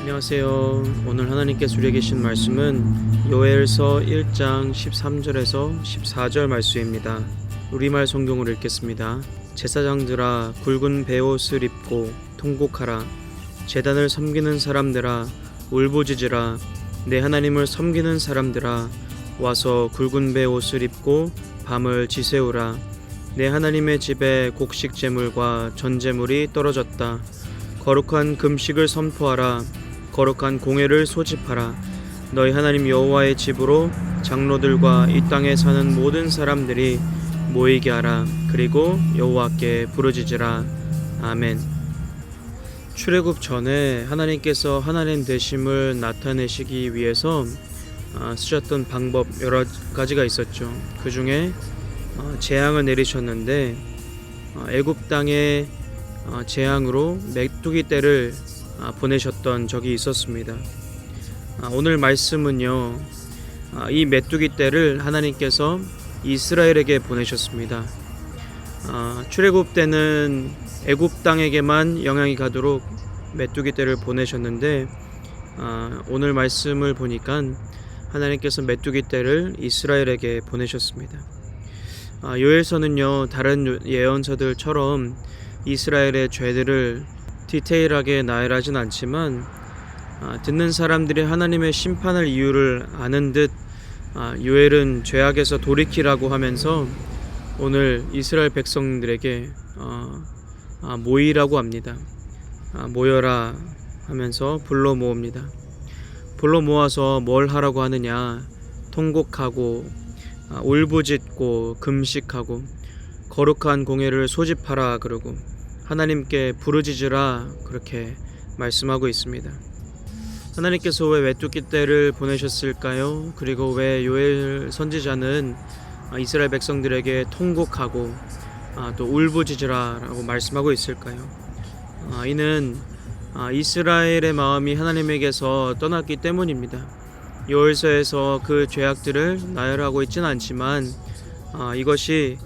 안녕하세요. 오늘 하나님께서 우리에게 주신 말씀은 요엘서 1장 13절에서 14절 말씀입니다. 우리말 성경으로 읽겠습니다. 제사장들아 굵은 베옷을 입고 통곡하라. 제단을 섬기는 사람들아 울부짖으라. 내 하나님을 섬기는 사람들아 와서 굵은 베옷을 입고 밤을 지새우라. 내 하나님의 집에 곡식 제물과 전제물이 떨어졌다. 거룩한 금식을 선포하라. 거룩한 공회를 소집하라. 너희 하나님 여호와의 집으로 장로들과 이 땅에 사는 모든 사람들이 모이게 하라. 그리고 여호와께 부르짖으라. 아멘. 출애굽 전에 하나님께서 하나님 되심을 나타내시기 위해서 쓰셨던 방법 여러 가지가 있었죠. 그 중에 재앙을 내리셨는데 애굽 땅에 재앙으로 메뚜기 떼를 보내셨던 적이 있었습니다. 오늘 말씀은요, 이 메뚜기 떼를 하나님께서 이스라엘에게 보내셨습니다. 출애굽 때는 애굽 땅에게만 영향이 가도록 메뚜기 떼를 보내셨는데 오늘 말씀을 보니까 하나님께서 메뚜기 떼를 이스라엘에게 보내셨습니다. 요엘서는요, 다른 예언서들처럼 이스라엘의 죄들을 디테일하게 나열하진 않지만 듣는 사람들이 하나님의 심판할 이유를 아는 듯 요엘은 죄악에서 돌이키라고 하면서 오늘 이스라엘 백성들에게 모이라고 합니다. 모여라 하면서 불러 모읍니다. 불러 모아서 뭘 하라고 하느냐? 통곡하고 울부짖고 금식하고 거룩한 공회를 소집하라 그러고 하나님께 부르짖으라 그렇게 말씀하고 있습니다. 하나님께서 왜 메뚜기 떼를 보내셨을까요? 그리고 왜 요엘 선지자는 이스라엘 백성들에게 통곡하고 또 울부짖으라 라고 말씀하고 있을까요? 이는 이스라엘의 마음이 하나님에게서 떠났기 때문입니다. 요엘서에서 그 죄악들을 나열하고 있지는 않지만 이것이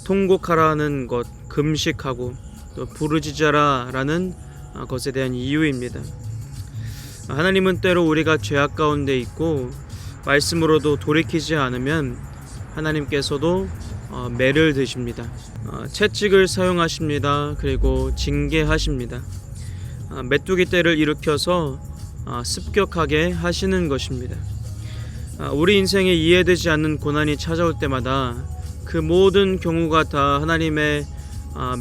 통곡하라는 것, 금식하고 또 부르짖어라 라는 것에 대한 이유입니다. 하나님은 때로 우리가 죄악 가운데 있고 말씀으로도 돌이키지 않으면 하나님께서도 매를 드십니다. 채찍을 사용하십니다. 그리고 징계하십니다. 메뚜기 떼를 일으켜서 습격하게 하시는 것입니다. 우리 인생에 이해되지 않는 고난이 찾아올 때마다 그 모든 경우가 다 하나님의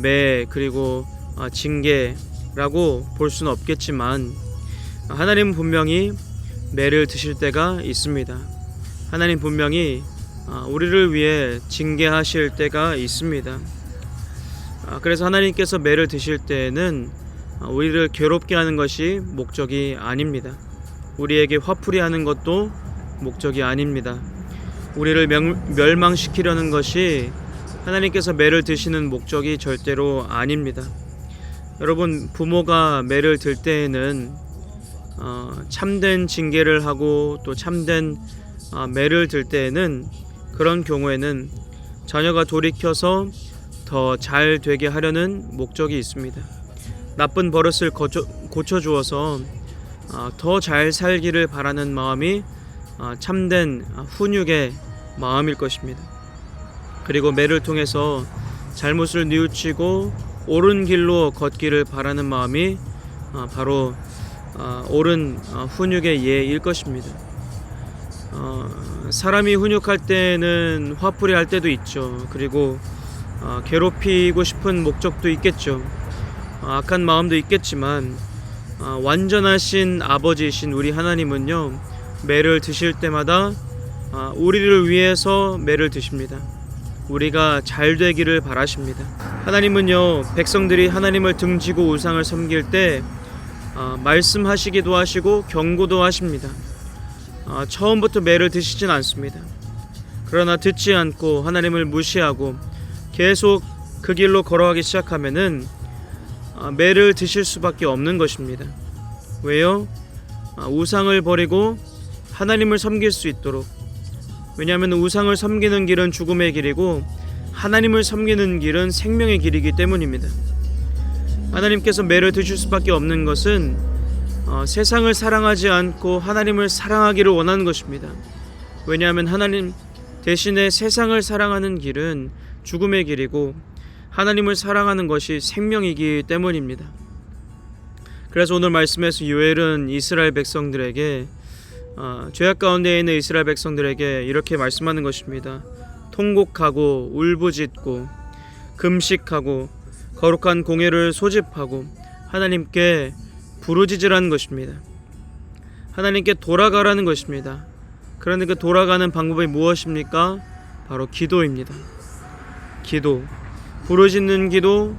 매 그리고 징계라고 볼 수는 없겠지만 하나님은 분명히 매를 드실 때가 있습니다. 하나님 분명히 우리를 위해 징계하실 때가 있습니다. 그래서 하나님께서 매를 드실 때에는 우리를 괴롭게 하는 것이 목적이 아닙니다. 우리에게 화풀이 하는 것도 목적이 아닙니다. 우리를 멸망시키려는 것이 하나님께서 매를 드시는 목적이 절대로 아닙니다. 여러분, 부모가 매를 들 때에는 참된 징계를 하고 또 참된 매를 들 때에는 그런 경우에는 자녀가 돌이켜서 더 잘 되게 하려는 목적이 있습니다. 나쁜 버릇을 고쳐주어서 더 잘 살기를 바라는 마음이 참된 훈육의 마음일 것입니다. 그리고 매를 통해서 잘못을 뉘우치고 옳은 길로 걷기를 바라는 마음이 바로 옳은 훈육의 예일 것입니다. 사람이 훈육할 때는 화풀이 할 때도 있죠. 그리고 괴롭히고 싶은 목적도 있겠죠. 악한 마음도 있겠지만 완전하신 아버지이신 우리 하나님은요, 매를 드실 때마다 우리를 위해서 매를 드십니다. 우리가 잘 되기를 바라십니다. 하나님은요, 백성들이 하나님을 등지고 우상을 섬길 때 말씀하시기도 하시고 경고도 하십니다. 처음부터 매를 드시진 않습니다. 그러나 듣지 않고 하나님을 무시하고 계속 그 길로 걸어가기 시작하면은 매를 드실 수밖에 없는 것입니다. 왜요? 우상을 버리고 하나님을 섬길 수 있도록. 왜냐하면 우상을 섬기는 길은 죽음의 길이고 하나님을 섬기는 길은 생명의 길이기 때문입니다. 하나님께서 매를 드실 수밖에 없는 것은 세상을 사랑하지 않고 하나님을 사랑하기를 원하는 것입니다. 왜냐하면 하나님 대신에 세상을 사랑하는 길은 죽음의 길이고 하나님을 사랑하는 것이 생명이기 때문입니다. 그래서 오늘 말씀에서 요엘은 이스라엘 백성들에게 죄악 가운데 있는 이스라엘 백성들에게 이렇게 말씀하는 것입니다. 통곡하고 울부짖고 금식하고 거룩한 공회를 소집하고 하나님께 부르짖으라는 것입니다. 하나님께 돌아가라는 것입니다. 그런데 그 돌아가는 방법이 무엇입니까? 바로 기도입니다. 기도, 부르짖는 기도,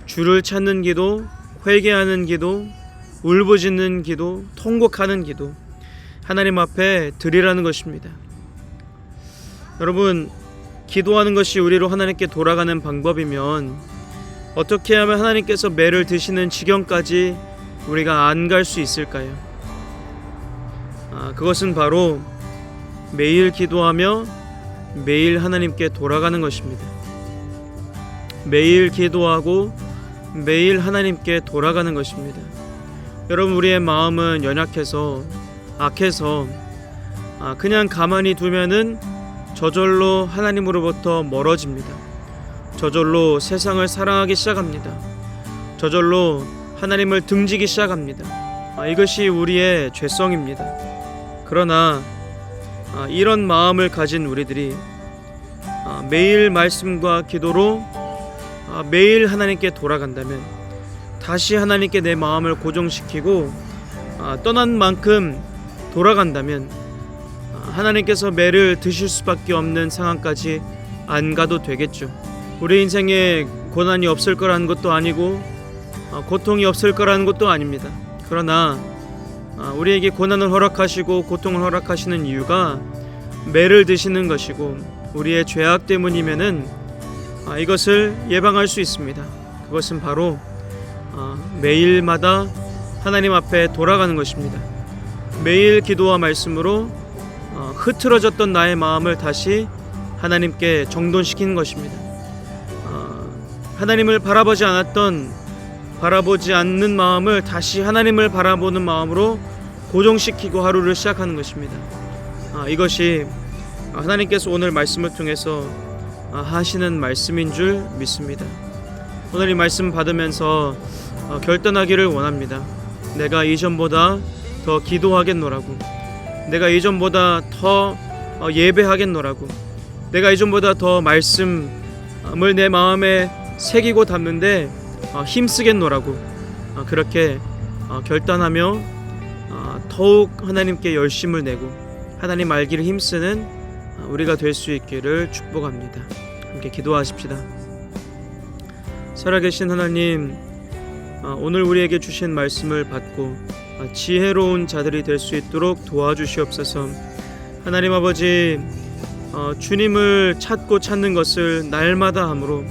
주를 찾는 기도, 회개하는 기도, 울부짖는 기도, 통곡하는 기도, 하나님 앞에 드리라는 것입니다. 여러분, 기도하는 것이 우리로 하나님께 돌아가는 방법이면 어떻게 하면 하나님께서 매를 드시는 지경까지 우리가 안 갈 수 있을까요? 그것은 바로 매일 기도하며 매일 하나님께 돌아가는 것입니다. 매일 기도하고 매일 하나님께 돌아가는 것입니다. 여러분, 우리의 마음은 연약해서 악해서 그냥 가만히 두면은 저절로 하나님으로부터 멀어집니다. 저절로 세상을 사랑하기 시작합니다. 저절로 하나님을 등지기 시작합니다. 이것이 우리의 죄성입니다. 그러나 이런 마음을 가진 우리들이 매일 말씀과 기도로 매일 하나님께 돌아간다면, 다시 하나님께 내 마음을 고정시키고 떠난 만큼 돌아간다면 하나님께서 매를 드실 수밖에 없는 상황까지 안 가도 되겠죠. 우리 인생에 고난이 없을 거라는 것도 아니고 고통이 없을 거라는 것도 아닙니다. 그러나 우리에게 고난을 허락하시고 고통을 허락하시는 이유가 매를 드시는 것이고 우리의 죄악 때문이면은 이것을 예방할 수 있습니다. 그것은 바로 매일마다 하나님 앞에 돌아가는 것입니다. 매일 기도와 말씀으로 흐트러졌던 나의 마음을 다시 하나님께 정돈시키는 것입니다. 하나님을 바라보지 않는 마음을 다시 하나님을 바라보는 마음으로 고정시키고 하루를 시작하는 것입니다. 이것이 하나님께서 오늘 말씀을 통해서 하시는 말씀인 줄 믿습니다. 오늘 이 말씀 받으면서 결단하기를 원합니다. 내가 이전보다 더 기도하겠노라고, 내가 이전보다 더 예배하겠노라고, 내가 이전보다 더 말씀을 내 마음에 새기고 담는데 힘쓰겠노라고, 그렇게 결단하며 더욱 하나님께 열심을 내고 하나님 알기를 힘쓰는 우리가 될 수 있기를 축복합니다. 함께 기도하십시다. 살아계신 하나님, 오늘 우리에게 주신 말씀을 받고 지혜로운 자들이 될 수 있도록 도와주시옵소서. 하나님 아버지, 주님을 찾고 찾는 것을 날마다 함으로,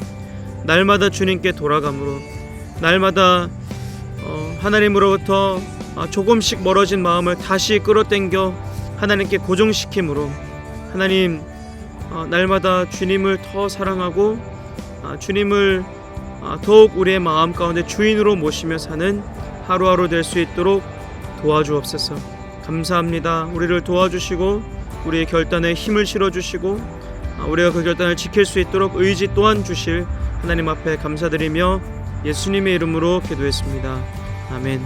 날마다 주님께 돌아감으로, 날마다 하나님으로부터 조금씩 멀어진 마음을 다시 끌어당겨 하나님께 고정시킴으로, 하나님 날마다 주님을 더 사랑하고 주님을 더욱 우리의 마음 가운데 주인으로 모시며 사는 하루하루 될 수 있도록 도와주옵소서. 감사합니다. 우리를 도와주시고 우리의 결단에 힘을 실어주시고 우리가 그 결단을 지킬 수 있도록 의지 또한 주실 하나님 앞에 감사드리며 예수님의 이름으로 기도했습니다. 아멘.